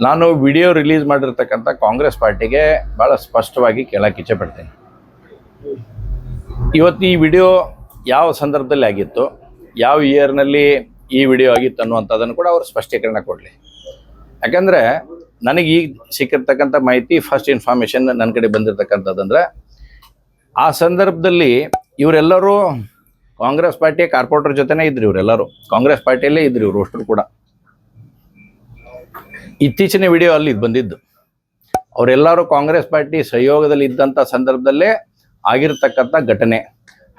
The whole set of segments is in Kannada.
ನಾನು ವಿಡಿಯೋ ರಿಲೀಸ್ ಮಾಡಿರ್ತಕ್ಕಂಥ ಕಾಂಗ್ರೆಸ್ ಪಾರ್ಟಿಗೆ ಭಾಳ ಸ್ಪಷ್ಟವಾಗಿ ಕೇಳಕ್ಕೆ ಇಚ್ಛೆ ಪಡ್ತೀನಿ. ಇವತ್ತು ಈ ವಿಡಿಯೋ ಯಾವ ಸಂದರ್ಭದಲ್ಲಿ ಆಗಿತ್ತು, ಯಾವ ಇಯರ್ನಲ್ಲಿ ಈ ವಿಡಿಯೋ ಆಗಿತ್ತು ಅನ್ನುವಂಥದ್ದನ್ನು ಕೂಡ ಅವರು ಸ್ಪಷ್ಟೀಕರಣ ಕೊಡಲಿ. ಯಾಕಂದರೆ ನನಗೆ ಈಗ ಸಿಕ್ಕಿರ್ತಕ್ಕಂಥ ಮಾಹಿತಿ, ಫಸ್ಟ್ ಇನ್ಫಾರ್ಮೇಷನ್ ನನ್ನ ಕಡೆ ಬಂದಿರತಕ್ಕಂಥದ್ದಂದ್ರೆ, ಆ ಸಂದರ್ಭದಲ್ಲಿ ಇವರೆಲ್ಲರೂ ಕಾಂಗ್ರೆಸ್ ಪಾರ್ಟಿಯ ಕಾರ್ಪೊರೇಟರ್ ಜೊತೆನೇ ಇದ್ರು. ಇವರೆಲ್ಲರೂ ಕಾಂಗ್ರೆಸ್ ಪಾರ್ಟಿಯಲ್ಲೇ ಇದ್ರು, ಇವರು ಅಷ್ಟರು ಕೂಡ. ಇತ್ತೀಚಿನ ವಿಡಿಯೋ ಅಲ್ಲಿ ಬಂದಿದ್ದು ಅವರೆಲ್ಲರೂ ಕಾಂಗ್ರೆಸ್ ಪಾರ್ಟಿ ಸಹಯೋಗದಲ್ಲಿ ಇದ್ದಂಥ ಸಂದರ್ಭದಲ್ಲೇ ಆಗಿರ್ತಕ್ಕಂಥ ಘಟನೆ.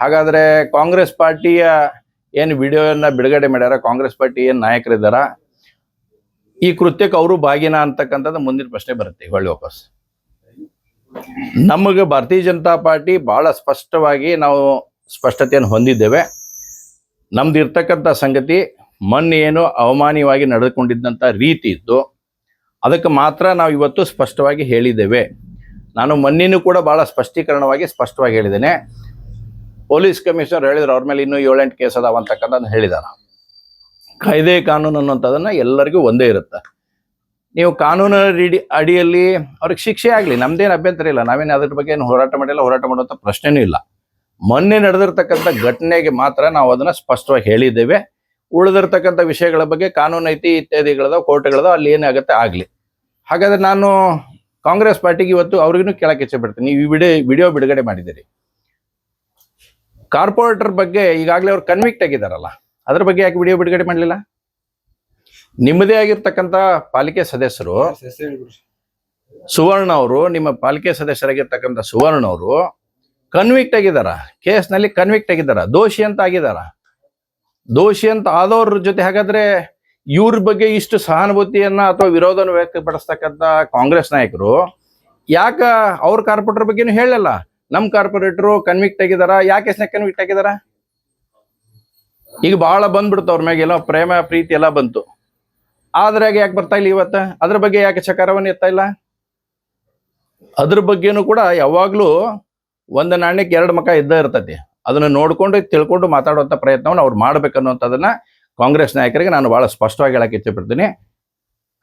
ಹಾಗಾದರೆ ಕಾಂಗ್ರೆಸ್ ಪಾರ್ಟಿಯ ಏನು ವಿಡಿಯೋನ ಬಿಡುಗಡೆ ಮಾಡ್ಯಾರ, ಕಾಂಗ್ರೆಸ್ ಪಾರ್ಟಿ ಏನು ನಾಯಕರಿದ್ದಾರ, ಈ ಕೃತ್ಯಕ್ಕೆ ಅವರು ಭಾಗಿನ ಅಂತಕ್ಕಂಥದ್ದು ಮುಂದಿನ ಪ್ರಶ್ನೆ ಬರುತ್ತೆ. ಹೊಳ್ಳಿ ವಾಪಸ್ ನಮಗೆ ಭಾರತೀಯ ಜನತಾ ಪಾರ್ಟಿ ಭಾಳ ಸ್ಪಷ್ಟವಾಗಿ ನಾವು ಸ್ಪಷ್ಟತೆಯನ್ನು ಹೊಂದಿದ್ದೇವೆ. ನಮ್ದು ಇರ್ತಕ್ಕಂಥ ಸಂಗತಿ, ಮೊನ್ನೆ ಏನು ಅವಮಾನವಾಗಿ ನಡೆದುಕೊಂಡಿದ್ದಂಥ ರೀತಿ ಇತ್ತು, ಅದಕ್ಕೆ ಮಾತ್ರ ನಾವು ಇವತ್ತು ಸ್ಪಷ್ಟವಾಗಿ ಹೇಳಿದ್ದೇವೆ. ನಾನು ಮೊನ್ನೆನೂ ಕೂಡ ಭಾಳ ಸ್ಪಷ್ಟವಾಗಿ ಹೇಳಿದ್ದೇನೆ. ಪೊಲೀಸ್ ಕಮಿಷನರ್ ಹೇಳಿದ್ರು ಅವ್ರ ಮೇಲೆ ಇನ್ನೂ 7-8 ಕೇಸ್ ಅದಾವ ಅಂತಕ್ಕಂಥದ್ದು ಹೇಳಿದಾರ. ಕಾಯ್ದೆ ಕಾನೂನು ಅನ್ನೋಂಥದ್ದನ್ನು ಎಲ್ಲರಿಗೂ ಒಂದೇ ಇರುತ್ತೆ. ನೀವು ಕಾನೂನು ಅಡಿಯಲ್ಲಿ ಅವ್ರಿಗೆ ಶಿಕ್ಷೆ ಆಗಲಿ, ನಮ್ದೇನು ಅಭ್ಯಂತರ ಇಲ್ಲ. ನಾವೇನು ಅದ್ರ ಬಗ್ಗೆ ಏನು ಹೋರಾಟ ಮಾಡುವಂಥ ಪ್ರಶ್ನೆನೂ ಇಲ್ಲ. ಮೊನ್ನೆ ನಡೆದಿರ್ತಕ್ಕಂಥ ಘಟನೆಗೆ ಮಾತ್ರ ನಾವು ಅದನ್ನು ಸ್ಪಷ್ಟವಾಗಿ ಹೇಳಿದ್ದೇವೆ. ಉಳಿದಿರ್ತಕ್ಕಂಥ ವಿಷಯಗಳ ಬಗ್ಗೆ ಕಾನೂನು ಐತಿ, ಇತ್ಯಾದಿಗಳದ ಕೋರ್ಟ್ಗಳದ, ಅಲ್ಲಿ ಏನಾಗುತ್ತೆ ಆಗಲಿ. ಹಾಗಾದ್ರೆ ನಾನು ಕಾಂಗ್ರೆಸ್ ಪಾರ್ಟಿಗೆ ಇವತ್ತು ಅವ್ರಿಗೂ ಕೇಳಕ್ಕೆ ಇಚ್ಛೆ ಪಡ್ತೀನಿ. ನೀವು ವಿಡಿಯೋ ಬಿಡುಗಡೆ ಮಾಡಿದ್ದೀರಿ, ಕಾರ್ಪೊರೇಟರ್ ಬಗ್ಗೆ ಈಗಾಗಲೇ ಅವ್ರು ಕನ್ವಿಕ್ಟ್ ಆಗಿದ್ದಾರಲ್ಲ, ಅದ್ರ ಬಗ್ಗೆ ಯಾಕೆ ವಿಡಿಯೋ ಬಿಡುಗಡೆ ಮಾಡಲಿಲ್ಲ? ನಿಮ್ಮದೇ ಆಗಿರ್ತಕ್ಕಂಥ ಪಾಲಿಕೆ ಸದಸ್ಯರು ಸುವರ್ಣ ಅವರು, ನಿಮ್ಮ ಪಾಲಿಕೆ ಸದಸ್ಯರಾಗಿರ್ತಕ್ಕಂಥ ಸುವರ್ಣ ಅವರು ಕನ್ವಿಕ್ಟ್ ಆಗಿದ್ದಾರ, ಕೇಸ್ನಲ್ಲಿ ಕನ್ವಿಕ್ಟ್ ಆಗಿದ್ದಾರ, ದೋಷಿ ಅಂತ ಆಗಿದ್ದಾರ. ದೋಷಿ ಅಂತ ಆದವ್ರ ಜೊತೆ ಹಾಗಾದ್ರೆ ಇವ್ರ ಬಗ್ಗೆ ಇಷ್ಟು ಸಹಾನುಭೂತಿಯನ್ನ ಅಥವಾ ವಿರೋಧನ ವ್ಯಕ್ತಪಡಿಸ್ತಕ್ಕಂಥ ಕಾಂಗ್ರೆಸ್ ನಾಯಕರು ಯಾಕ ಅವ್ರ ಕಾರ್ಪೊರೇಟರ್ ಬಗ್ಗೆನೂ ಹೇಳಲ್ಲ? ನಮ್ಮ ಕಾರ್ಪೊರೇಟರು ಕನ್ವಿಕ್ಟ್ ಆಗಿದಾರ, ಯಾವ ಕೇಸ್ನಾಗ ಕನ್ವಿಕ್ಟ್ ಆಗಿದಾರ? ಈಗ ಬಹಳ ಬಂದ್ಬಿಡ್ತು ಅವ್ರ ಮ್ಯಾಗೆಲ್ಲ ಪ್ರೇಮ ಪ್ರೀತಿ ಎಲ್ಲ ಬಂತು. ಆದ್ರೆ ಯಾಕೆ ಬರ್ತಾ ಇಲ್ಲ ಇವತ್ತ? ಅದ್ರ ಬಗ್ಗೆ ಯಾಕೆ ಚಕಾರವನ್ನು ಎತ್ತಾ ಇಲ್ಲ? ಅದ್ರ ಬಗ್ಗೆನೂ ಕೂಡ ಯಾವಾಗ್ಲೂ ಒಂದು ನಾಣ್ಯಕ್ಕೆ 2 ಮುಖ ಇದ್ದ ಇರ್ತೈತಿ. ಅದನ್ನ ನೋಡ್ಕೊಂಡು ತಿಳ್ಕೊಂಡು ಮಾತಾಡುವಂಥ ಪ್ರಯತ್ನವನ್ನು ಅವ್ರು ಮಾಡ್ಬೇಕನ್ನುವಂಥದ್ದನ್ನ ಕಾಂಗ್ರೆಸ್ ನಾಯಕರಿಗೆ ನಾನು ಬಹಳ ಸ್ಪಷ್ಟವಾಗಿ ಹೇಳಕ್ಕೆ ಇಚ್ಛೆಪಡ್ತೀನಿ.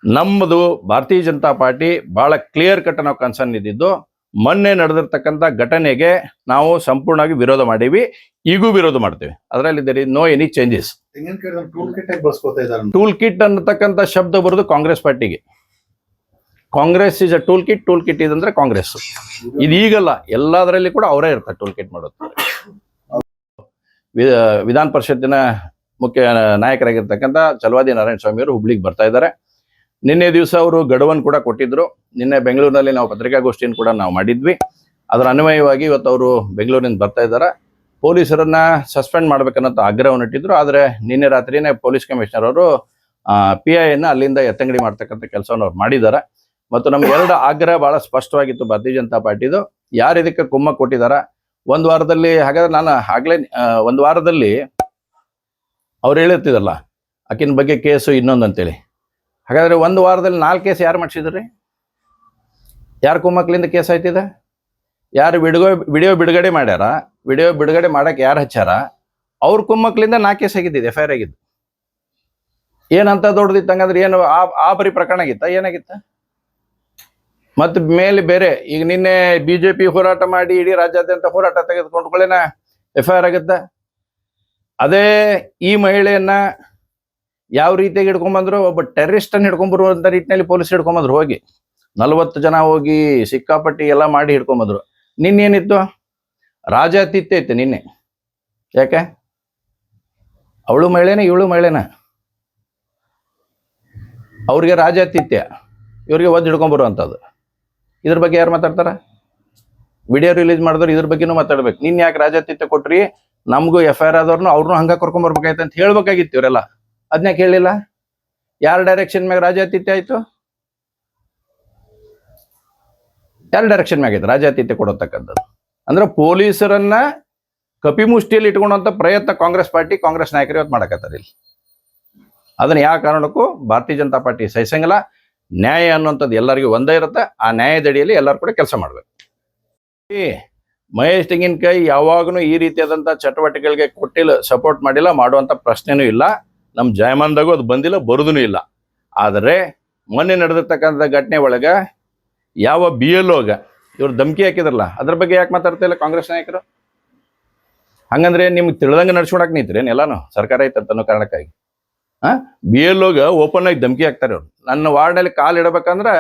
ನಮ್ಮದು ಭಾರತೀಯ ಜನತಾ ಪಾರ್ಟಿ ಬಹಳ ಕ್ಲಿಯರ್ ಕಟ್ ನಾವು ಕನ್ಸರ್ನ್ ಇದ್ದಿದ್ದು, ಮೊನ್ನೆ ನಡೆದಿರ್ತಕ್ಕಂಥ ಘಟನೆಗೆ ನಾವು ಸಂಪೂರ್ಣವಾಗಿ ವಿರೋಧ ಮಾಡೀವಿ, ಈಗೂ ವಿರೋಧ ಮಾಡ್ತೀವಿ. ಅದರಲ್ಲಿ there is no any changes. Tool kit ಅನ್ನತಕ್ಕಂಥ ಶಬ್ದ ಬರೋದು ಕಾಂಗ್ರೆಸ್ ಪಾರ್ಟಿಗೆ. Congress is a tool kit ಇದಂದ್ರೆ ಕಾಂಗ್ರೆಸ್. ಇದು ಈಗಲ್ಲ, ಎಲ್ಲದರಲ್ಲಿ ಕೂಡ ಅವರೇ ಇರ್ತಾರೆ ಟೂಲ್ ಕಿಟ್ ಮಾಡೋದು. ವಿಧಾನ ಪರಿಷತ್ತಿನ ಮುಖ್ಯ ನಾಯಕರಾಗಿರ್ತಕ್ಕಂಥ ಚಲವಾದಿ ನಾರಾಯಣ ಸ್ವಾಮಿ ಅವರು ಹುಬ್ಳಿಗೆ ಬರ್ತಾ ಇದ್ದಾರೆ. ನಿನ್ನೆ ದಿವಸ ಅವರು ಗಡುವನ್ನು ಕೂಡ ಕೊಟ್ಟಿದ್ರು. ನಿನ್ನೆ ಬೆಂಗಳೂರಿನಲ್ಲಿ ನಾವು ಪತ್ರಿಕಾಗೋಷ್ಠಿಯನ್ನು ಕೂಡ ನಾವು ಮಾಡಿದ್ವಿ. ಅದರ ಅನ್ವಯವಾಗಿ ಇವತ್ತು ಅವರು ಬೆಂಗಳೂರಿನಿಂದ ಬರ್ತಾ ಇದ್ದಾರೆ. ಪೊಲೀಸರನ್ನ ಸಸ್ಪೆಂಡ್ ಮಾಡ್ಬೇಕನ್ನೋ ಆಗ್ರಹವನ್ನು ಇಟ್ಟಿದ್ರು. ಆದರೆ ನಿನ್ನೆ ರಾತ್ರಿನೇ ಪೊಲೀಸ್ ಕಮಿಷನರ್ ಅವರು PIನ ಅಲ್ಲಿಂದ ಎತ್ತಂಗಡಿ ಮಾಡ್ತಕ್ಕಂಥ ಕೆಲಸವನ್ನು ಅವ್ರು ಮಾಡಿದ್ದಾರೆ. ಮತ್ತು ನಮ್ಗೆ 2 ಆಗ್ರಹ ಬಹಳ ಸ್ಪಷ್ಟವಾಗಿತ್ತು ಭಾರತೀಯ ಜನತಾ ಪಾರ್ಟಿದು. ಯಾರು ಇದಕ್ಕೆ ಕುಮ್ಮ ಕೊಟ್ಟಿದಾರ, ಒಂದು ವಾರದಲ್ಲಿ, ಹಾಗಾದ್ರೆ ನಾನು ಆಗ್ಲೇ 1 ವಾರದಲ್ಲಿ ಅವ್ರು ಹೇಳಿರ್ತಿದಲ್ಲ ಆಕಿನ ಬಗ್ಗೆ ಕೇಸು ಇನ್ನೊಂದು ಅಂತೇಳಿ. ಹಾಗಾದ್ರೆ 1 ವಾರದಲ್ಲಿ 4 ಕೇಸ್ ಯಾರು ಮಾಡಿಸಿದ್ರಿ? ಯಾರು ಕುಮ್ಮಕ್ಲಿಂದ ಕೇಸ್ ಆಯ್ತಿದೆ? ಯಾರು ವಿಡಿಯೋ ಬಿಡುಗಡೆ ಮಾಡ್ಯಾರ, ವಿಡಿಯೋ ಬಿಡುಗಡೆ ಮಾಡಕ್ಕೆ ಯಾರು ಹಚ್ಚಾರ, ಅವ್ರ ಕುಮ್ಮಕ್ಲಿಂದ 4 ಕೇಸ್ ಆಗಿದ್ದು, FIR ಆಗಿದ್ದು. ಏನಂತ ದೊಡ್ಡದಿತ್ತು ಹಂಗಂದ್ರೆ? ಏನು ಆ ಬರೀ ಪ್ರಕರಣ ಆಗಿತ್ತ? ಏನಾಗಿತ್ತ? ಮತ್ತು ಮೇಲೆ ಬೇರೆ ಈಗ ನಿನ್ನೆ BJP ಹೋರಾಟ ಮಾಡಿ ಇಡೀ ರಾಜ್ಯಾದ್ಯಂತ ಹೋರಾಟ ತೆಗೆದುಕೊಂಡ್ಕೊಳ್ಳೇನ FIR ಆಗುತ್ತೆ. ಅದೇ ಈ ಮಹಿಳೆಯನ್ನ ಯಾವ ರೀತಿಯಾಗಿ ಹಿಡ್ಕೊಂಡ್ಬಂದ್ರು, ಒಬ್ಬ ಟೆರರಿಸ್ಟನ್ನು ಹಿಡ್ಕೊಂಡ್ಬರುವಂಥ ನಿಟ್ಟಿನಲ್ಲಿ ಪೊಲೀಸ್ ಹಿಡ್ಕೊಂಬಂದ್ರು. ಹೋಗಿ 40 ಜನ ಹೋಗಿ ಸಿಕ್ಕಾಪಟ್ಟಿ ಎಲ್ಲ ಮಾಡಿ ಹಿಡ್ಕೊಂಬಂದ್ರು. ನಿನ್ನೇನಿತ್ತು? ರಾಜಾತಿಥ್ಯ ಇತ್ತು ನಿನ್ನೆ. ಯಾಕೆ? ಅವಳು ಮಹಿಳೆನ ಇವಳು ಮಹಿಳೆನ? ಅವ್ರಿಗೆ ರಾಜಾತಿಥ್ಯ, ಇವ್ರಿಗೆ ಒದ್ದು ಹಿಡ್ಕೊಂಬರುವಂಥದ್ದು. ಇದ್ರ ಬಗ್ಗೆ ಯಾರು ಮಾತಾಡ್ತಾರ? ವಿಡಿಯೋ ರಿಲೀಸ್ ಮಾಡಿದ್ರು ಇದ್ರ ಬಗ್ಗೆನೂ ಮಾತಾಡ್ಬೇಕು. ನಿನ್ನ ಯಾಕೆ ರಾಜಾತಿಥ್ಯ ಕೊಟ್ರಿ, ನಮಗೂ FIR ಆದವ್ರನ್ನೂ ಅವ್ರನ್ನೂ ಹಂಗ ಕರ್ಕೊಂಬರ್ಬೇಕಾಯ್ತು ಅಂತ ಹೇಳ್ಬೇಕಾಗಿತ್ತು ಇವರೆಲ್ಲ. ಅದನ್ನ ಕೇಳಿಲ್ಲ. ಯಾರ ಡೈರೆಕ್ಷನ್ ಮ್ಯಾಗ ರಾಜಾತಿಥ್ಯ ಆಯ್ತು? ಯಾರ ಡೈರೆಕ್ಷನ್ ಮ್ಯಾಗ ಆಯ್ತು ರಾಜಾತಿಥ್ಯ ಕೊಡತಕ್ಕಂಥದ್ದು? ಅಂದ್ರೆ ಪೊಲೀಸರನ್ನ ಕಪಿಮುಷ್ಟಿಯಲ್ಲಿ ಇಟ್ಕೊಳ್ಳುವಂಥ ಪ್ರಯತ್ನ ಕಾಂಗ್ರೆಸ್ ಪಾರ್ಟಿ, ಕಾಂಗ್ರೆಸ್ ನಾಯಕರು ಇವತ್ತು ಮಾಡಕತ್ತಾರೆ ಇಲ್ಲಿ. ಅದನ್ನ ಯಾವ ಕಾರಣಕ್ಕೂ ಭಾರತೀಯ ಜನತಾ ಪಾರ್ಟಿ ಸಹಿಸಂಗಿಲ್ಲ. ನ್ಯಾಯ ಅನ್ನುವಂಥದ್ದು ಎಲ್ಲರಿಗೂ ಒಂದೇ ಇರುತ್ತೆ. ಆ ನ್ಯಾಯದಡಿಯಲ್ಲಿ ಎಲ್ಲರೂ ಕೂಡ ಕೆಲಸ ಮಾಡಬೇಕು. ಮಹೇಶ್ ತೆಂಗಿನಕಾಯಿ ಯಾವಾಗೂ ಈ ರೀತಿಯಾದಂಥ ಚಟುವಟಿಕೆಗಳಿಗೆ ಕೊಟ್ಟಿಲ್ಲ, ಸಪೋರ್ಟ್ ಮಾಡಿಲ್ಲ, ಮಾಡುವಂಥ ಪ್ರಶ್ನೆನೂ ಇಲ್ಲ. ನಮ್ಮ ಜಾಯಮಾನದಾಗೂ ಅದು ಬಂದಿಲ್ಲ, ಬರೋದೂ ಇಲ್ಲ. ಆದರೆ ಮೊನ್ನೆ ನಡೆದಿರ್ತಕ್ಕಂಥ ಘಟನೆ ಒಳಗೆ ಯಾವ ಬಿ ಎಲ್ ಓಗ ಇವ್ರು ಧಮಕಿ ಹಾಕಿದ್ರಲ್ಲ ಅದ್ರ ಬಗ್ಗೆ ಯಾಕೆ ಮಾತಾಡ್ತಿಲ್ಲ ಕಾಂಗ್ರೆಸ್ ನಾಯಕರು? ಹಂಗಂದ್ರೆ ನಿಮ್ಗೆ ತಿಳಿದಂಗೆ ನಡ್ಸ್ಕೊಳಕ್ ನಿಂತ್ರೇನು ಎಲ್ಲಾನು ಸರ್ಕಾರ ಐತಂತ ಅನ್ನೋ ಕಾರಣಕ್ಕಾಗಿ ಬಿ ಎಲ್ ಓಗ ಓಪನ್ ಆಗಿ ಧಮಕಿ ಹಾಕ್ತಾರೆ ಅವ್ರು. ನನ್ನ ವಾರ್ಡ್ನಲ್ಲಿ ಕಾಲು ಇಡಬೇಕಂದ್ರೆ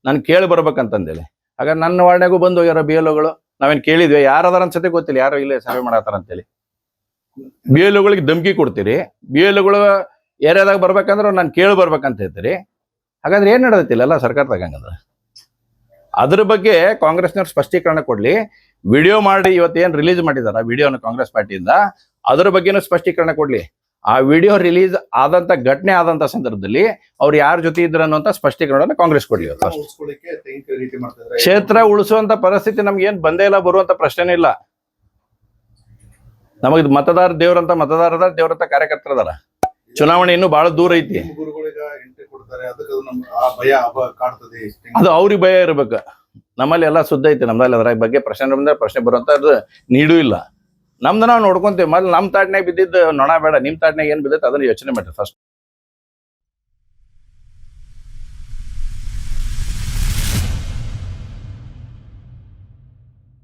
ನಾನು ಕೇಳಿ ಬರ್ಬೇಕಂತಂದೇಳಿ. ಹಾಗಾದ್ರೆ ನನ್ನ ವಾರ್ಡ್ನಾಗೂ ಬಂದು ಹೋಗ್ಯಾರ ಬಿ ಎಲ್ ಓಗಳು. ನಾವೇನು ಕೇಳಿದ್ವಿ ಯಾರದಾರ ಅನ್ಸತ್ತೆ ಗೊತ್ತಿಲ್ಲ, ಯಾರೋ ಇಲ್ಲೇ ಸರ್ವೆ ಮಾಡತ್ತಾರ ಅಂತೇಳಿ. ಬಿ ಎಲ್ ಓಗಳಿಗೆ ಧಮಕಿ ಕೊಡ್ತೀರಿ, ಬಿ ಎಲ್ ಓಗಳು ಏರಿಯಾದಾಗ ಬರ್ಬೇಕಂದ್ರೆ ನಾನು ಕೇಳಿ ಬರ್ಬೇಕಂತ ಹೇಳ್ತೀರಿ. ಹಾಗಾದ್ರೆ ಏನ್ ನಡೆದತ್ತಿಲ್ಲ ಎಲ್ಲ ಸರ್ಕಾರದಾಗ ಹಂಗಂದ್ರೆ? ಅದ್ರ ಬಗ್ಗೆ ಕಾಂಗ್ರೆಸ್ನವ್ರು ಸ್ಪಷ್ಟೀಕರಣ ಕೊಡ್ಲಿ. ವಿಡಿಯೋ ಮಾಡಿ ಇವತ್ತೇನು ರಿಲೀಸ್ ಮಾಡಿದಾರ ವಿಡಿಯೋನ ಕಾಂಗ್ರೆಸ್ ಪಾರ್ಟಿಯಿಂದ, ಅದ್ರ ಬಗ್ಗೆನೂ ಸ್ಪಷ್ಟೀಕರಣ ಕೊಡ್ಲಿ. ಆ ವಿಡಿಯೋ ರಿಲೀಸ್ ಆದಂತ ಘಟನೆ ಆದಂತ ಸಂದರ್ಭದಲ್ಲಿ ಅವ್ರು ಯಾರ ಜೊತೆ ಇದ್ರು ಅನ್ನುವಂತ ಸ್ಪಷ್ಟೀಕರಣ ಕಾಂಗ್ರೆಸ್ ಕೊಡ್ಲಿ. ಕ್ಷೇತ್ರ ಉಳಿಸುವಂತ ಪರಿಸ್ಥಿತಿ ನಮ್ಗೆ ಏನ್ ಬಂದೇ ಇಲ್ಲ, ಬರುವಂತ ಪ್ರಶ್ನೆನೇ ಇಲ್ಲ. ನಮಗ್ ಮತದಾರ ದೇವ್ರಂತ ಮತದಾರರ ದೇವ್ರಂತ ಕಾರ್ಯಕರ್ತರದಾರ. ಚುನಾವಣೆ ಇನ್ನೂ ಬಹಳ ದೂರ ಐತಿ. ಅದು ಅವ್ರಿಗೆ ಭಯ ಇರ್ಬೇಕು. ನಮ್ಮಲ್ಲಿ ಎಲ್ಲ ಸುದ್ದ ಐತಿ, ನಮ್ದಲ್ಲಿ ಅದ್ರ ಬಗ್ಗೆ ಪ್ರಶ್ನೆ ಬಂದ್ರೆ ಪ್ರಶ್ನೆ ಬರುವಂತದ್ದು ನೀಡೂ ಇಲ್ಲ. ನಮ್ದು ನಾವು ನೋಡ್ಕೊಂತೀವಿ. ಮೊದ್ಲು ನಮ್ಮ ತಾಟ್ನಾಗ ಬಿದ್ದಿದ್ದು ನೊಣ ಬೇಡ, ನಿಮ್ ತಾಟ್ನಾಗ ಏನ್ ಬಿದ್ದೈತೆ ಅದನ್ನ ಯೋಚನೆ ಮಾಡ್ರಿ ಫಸ್ಟ್.